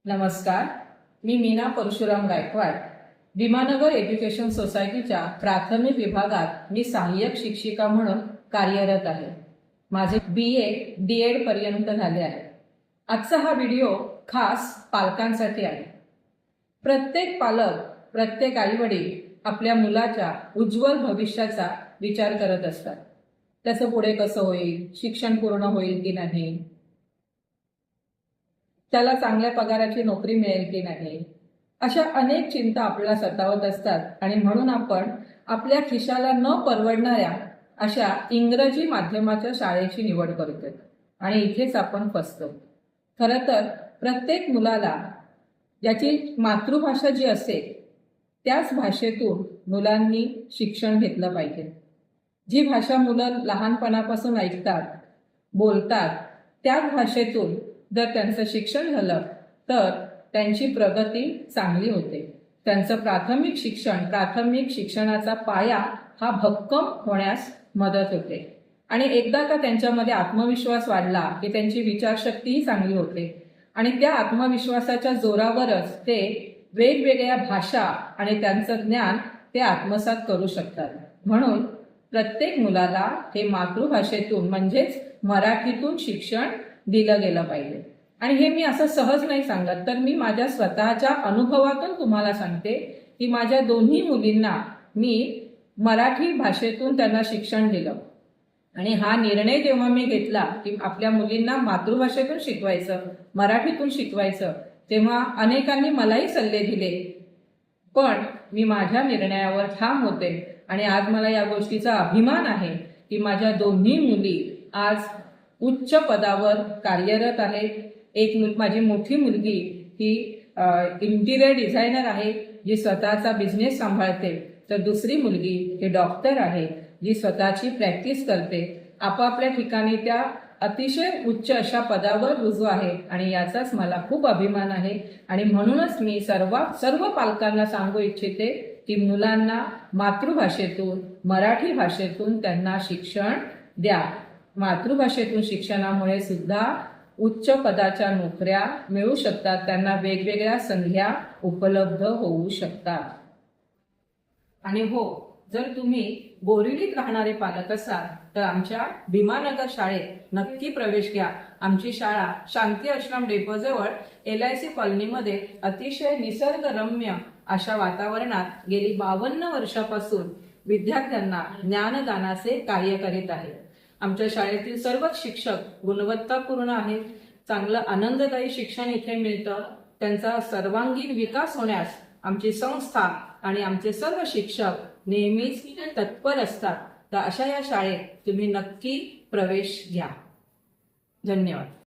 नमस्कार, मी मीना परशुराम गायकवाड. भीमानगर एज्युकेशन सोसायटीच्या प्राथमिक विभागात मी सहाय्यक शिक्षिका म्हणून कार्यरत आहे. माझे BA DED पर्यंत झाले आहे. आजचा हा व्हिडिओ खास पालकांसाठी आहे. प्रत्येक पालक, प्रत्येक आईवडील आपल्या मुलाच्या उज्ज्वल भविष्याचा विचार करत असतात. त्याचं पुढे कसं होईल, शिक्षण पूर्ण होईल की नाही, त्याला चांगल्या पगाराची नोकरी मिळेल की नाही, अशा अनेक चिंता आपल्याला सतावत असतात आणि म्हणून आपण आपल्या खिशाला न परवडणाऱ्या अशा इंग्रजी माध्यमाच्या शाळेची निवड करतो आणि इथेच आपण फसतो. खरं तर प्रत्येक मुलाला ज्याची मातृभाषा जी असेल त्याच भाषेतून मुलांनी शिक्षण घेतलं पाहिजे. जी भाषा मुलं लहानपणापासून ऐकतात, बोलतात, त्याच भाषेतून जर त्यांचं शिक्षण झालं तर त्यांची प्रगती चांगली होते. त्यांचं प्राथमिक शिक्षणाचा पाया हा भक्कम होण्यास मदत होते आणि एकदा का त्यांच्यामध्ये आत्मविश्वास वाढला की त्यांची विचारशक्तीही चांगली होते आणि त्या आत्मविश्वासाच्या जोरावरच ते वेगवेगळ्या भाषा आणि त्यांचं ज्ञान ते आत्मसात करू शकतात. म्हणून प्रत्येक मुलाला हे मातृभाषेतून म्हणजेच मराठीतून शिक्षण दिलं गेलं पाहिजे. आणि हे मी असं सहज नाही सांगत, तर मी माझ्या स्वतःच्या अनुभवातून तुम्हाला सांगते की माझ्या दोन्ही मुलींना मी मराठी भाषेतून त्यांना शिक्षण दिलं आणि हा निर्णय जेव्हा मी घेतला की आपल्या मुलींना मातृभाषेतून शिकवायचं, मराठीतून शिकवायचं, तेव्हा अनेकांनी मलाही सल्ले दिले, पण मी माझ्या निर्णयावर ठाम होते आणि आज मला या गोष्टीचा अभिमान आहे की माझ्या दोन्ही मुली आज उच्च पदावर कार्यरत आहेत. एक माझी मोठी मुलगी ही इंटिरियर डिझायनर आहे जी स्वतःचा बिझनेस सांभाळते, तर दुसरी मुलगी ही डॉक्टर आहे जी स्वतःची प्रॅक्टिस करते. आपापल्या ठिकाणी त्या अतिशय उच्च अशा पदावर रुजू आहे आणि याचाच मला खूप अभिमान आहे. आणि म्हणूनच मी सर्व पालकांना सांगू इच्छिते की मुलांना मातृभाषेतून, मराठी भाषेतून त्यांना शिक्षण द्या. मातृभाषेतून शिक्षणामुळे सुद्धा उच्च पदाच्या नोकऱ्या मिळू शकतात, त्यांना वेगवेगळ्या संध्या उपलब्ध होऊ शकतात. आणि हो, जर तुम्ही बोरिवलीत राहणारे पालक असाल तर आमच्या भीमानगर शाळेत नक्की प्रवेश घ्या. आमची शाळा शांती आश्रम डेपोजवळ LIC कॉलनीमध्ये अतिशय निसर्गरम्य अशा वातावरणात गेली 52 वर्षापासून विद्यार्थ्यांना ज्ञानदानाचे कार्य करीत आहे. आमच्या शाळेतील सर्वच शिक्षक गुणवत्तापूर्ण आहेत. चांगलं आनंददायी शिक्षण इथे मिळतं. त्यांचा सर्वांगीण विकास होण्यास आमची संस्था आणि आमचे सर्व शिक्षक नेहमीच तत्पर असतात. तर अशा या शाळेत तुम्ही नक्की प्रवेश घ्या. धन्यवाद.